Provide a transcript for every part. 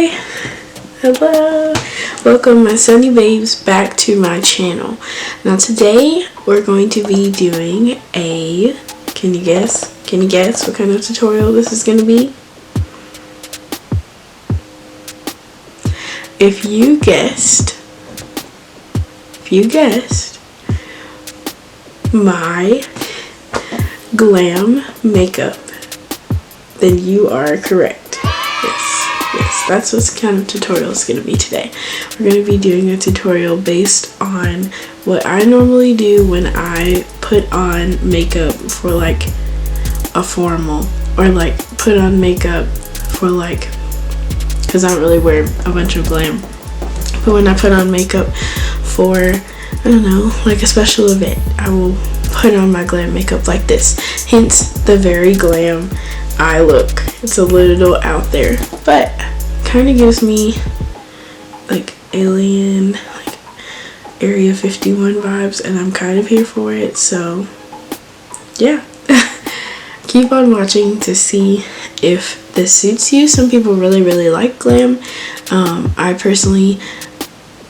Hi, hello, welcome my sunny babes back to my channel. Now today we're going to be doing a, can you guess what kind of tutorial this is going to be? If you guessed my glam makeup, then you are correct. Yes, that's what kind of tutorial it's going to be today. We're going to be doing a tutorial based on what I normally do when I put on makeup for like a formal, or like put on makeup for like, because I don't really wear a bunch of glam, but when I put on makeup for, I don't know, like a special event, I will put on my glam makeup like this, hence the very glam eye look. It's a little out there, but kind of gives me like alien, like Area 51 vibes, and I'm kind of here for it. So yeah, keep on watching to see if this suits you. Some people really like glam. I personally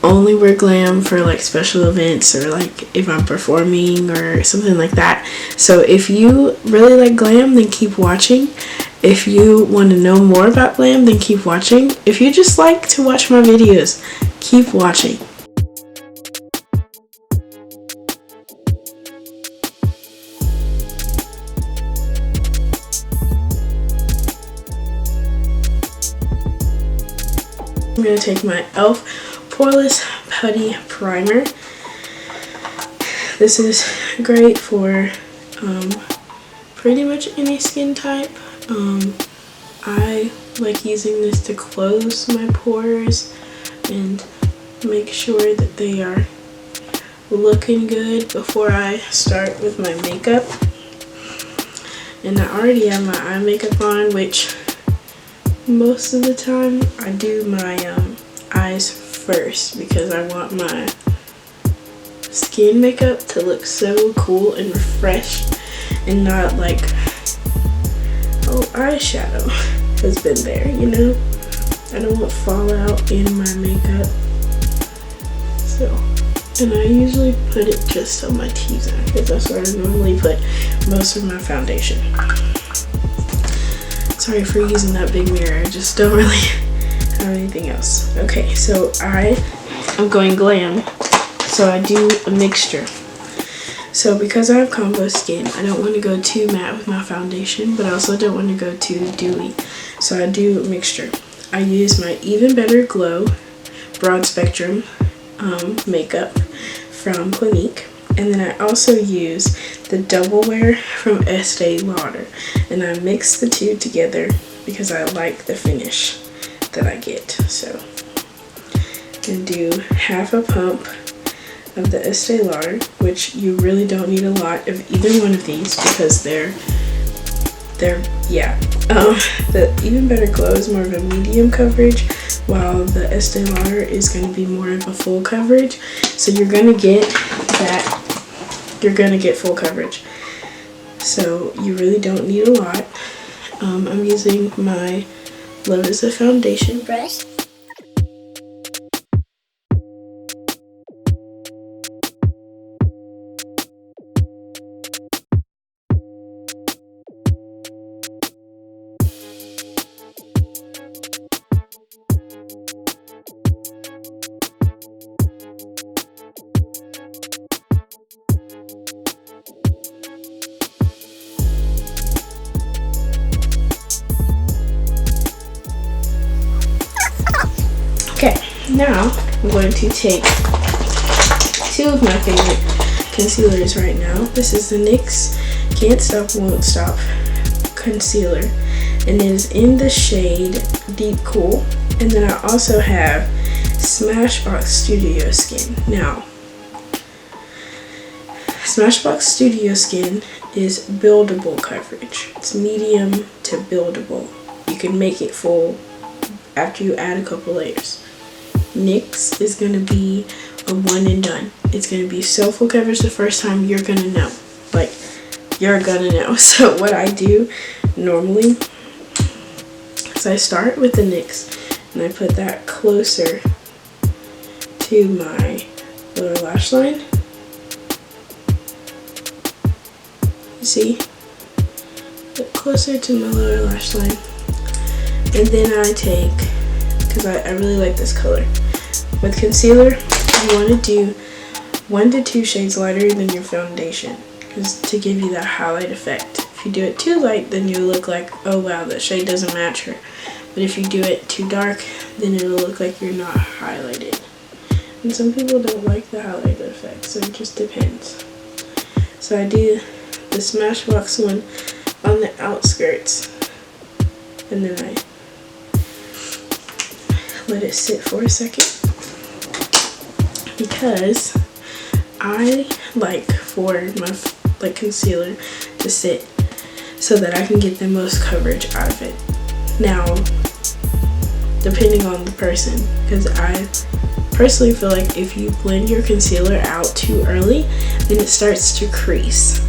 only wear glam for like special events, or like if I'm performing or something like that. So if you really like glam, then keep watching. If you want to know more about glam, then keep watching. If you just like to watch my videos, keep watching. I'm going to take my e.l.f. Poreless Putty Primer. This is great for pretty much any skin type. I like using this to close my pores and make sure that they are looking good before I start with my makeup. And I already have my eye makeup on, which most of the time I do my eyes first because I want my skin makeup to look so cool and refreshed and not like, oh, eyeshadow has been there, you know? I don't want fallout in my makeup. So, and I usually put it just on my T-zone because that's where I normally put most of my foundation. Sorry for using that big mirror, I just don't really have anything else. Okay, so I'm going glam, so I do a mixture. So because I have combo skin, I don't want to go too matte with my foundation, but I also don't want to go too dewy. So I do a mixture. I use my Even Better Glow Broad Spectrum makeup from Clinique. And then I also use the Double Wear from Estee Lauder. And I mix the two together because I like the finish that I get. So I'm going to do half a pump of the Estee Lauder, which you really don't need a lot of either one of these because they're the Even Better Glow is more of a medium coverage, while the Estee Lauder is going to be more of a full coverage. So you're going to get full coverage. So you really don't need a lot. I'm using my Lauder foundation brush. Okay, now I'm going to take two of my favorite concealers right now. This is the NYX Can't Stop Won't Stop concealer, and it is in the shade Deep Cool. And then I also have Smashbox Studio Skin. Now, Smashbox Studio Skin is buildable coverage. It's medium to buildable. You can make it full after you add a couple layers. NYX is going to be a one and done. It's going to be so full coverage the first time, you're going to know. Like, you're going to know. So what I do normally is I start with the NYX and I put that closer to my lower lash line. You see? Get closer to my lower lash line. And then I take, because I really like this color. With concealer, you want to do 1 to 2 shades lighter than your foundation, because to give you that highlight effect. If you do it too light, then you look like, oh wow, that shade doesn't match her. But if you do it too dark, then it'll look like you're not highlighted. And some people don't like the highlight effect, so it just depends. So I do the Smashbox one on the outskirts, and then I let it sit for a second, because I like for my concealer to sit so that I can get the most coverage out of it. Now, depending on the person, because I personally feel like if you blend your concealer out too early, then it starts to crease.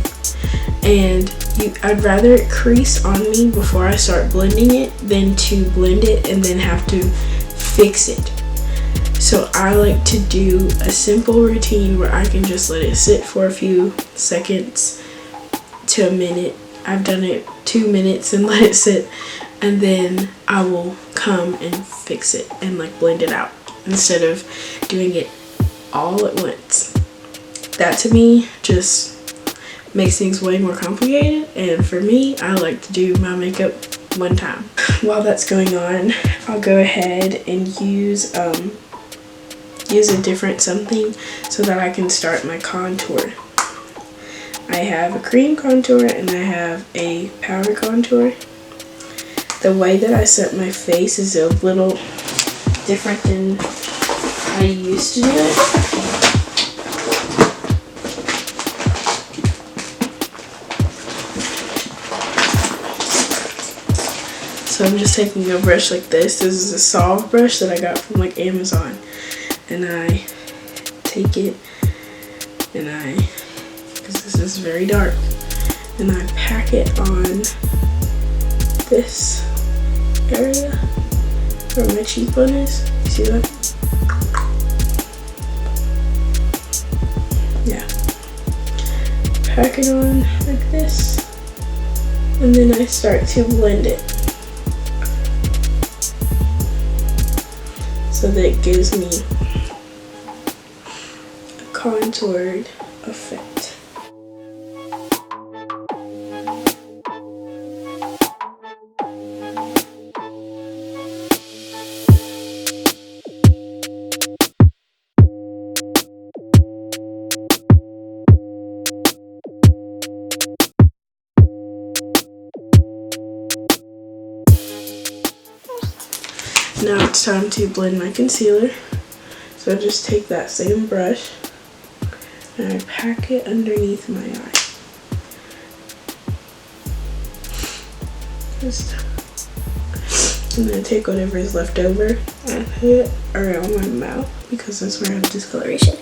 And I'd rather it crease on me before I start blending it than to blend it and then have to fix it. So I like to do a simple routine where I can just let it sit for a few seconds to a minute. I've done it 2 minutes and let it sit, and then I will come and fix it and like blend it out instead of doing it all at once. That to me just makes things way more complicated, and for me, I like to do my makeup one time. While that's going on, I'll go ahead and use a different something so that I can start my contour. I have a cream contour and I have a powder contour. The way that I set my face is a little different than I used to do it. So I'm just taking a brush like this. This is a soft brush that I got from like Amazon. And I take it and because this is very dark, and I pack it on this area where my cheekbone is. You see that? Yeah. Pack it on like this, and then I start to blend it so that it gives me a contoured effect. Now it's time to blend my concealer. So I just take that same brush and I pack it underneath my eye. And then I take whatever is left over and put it around my mouth because that's where I have discoloration.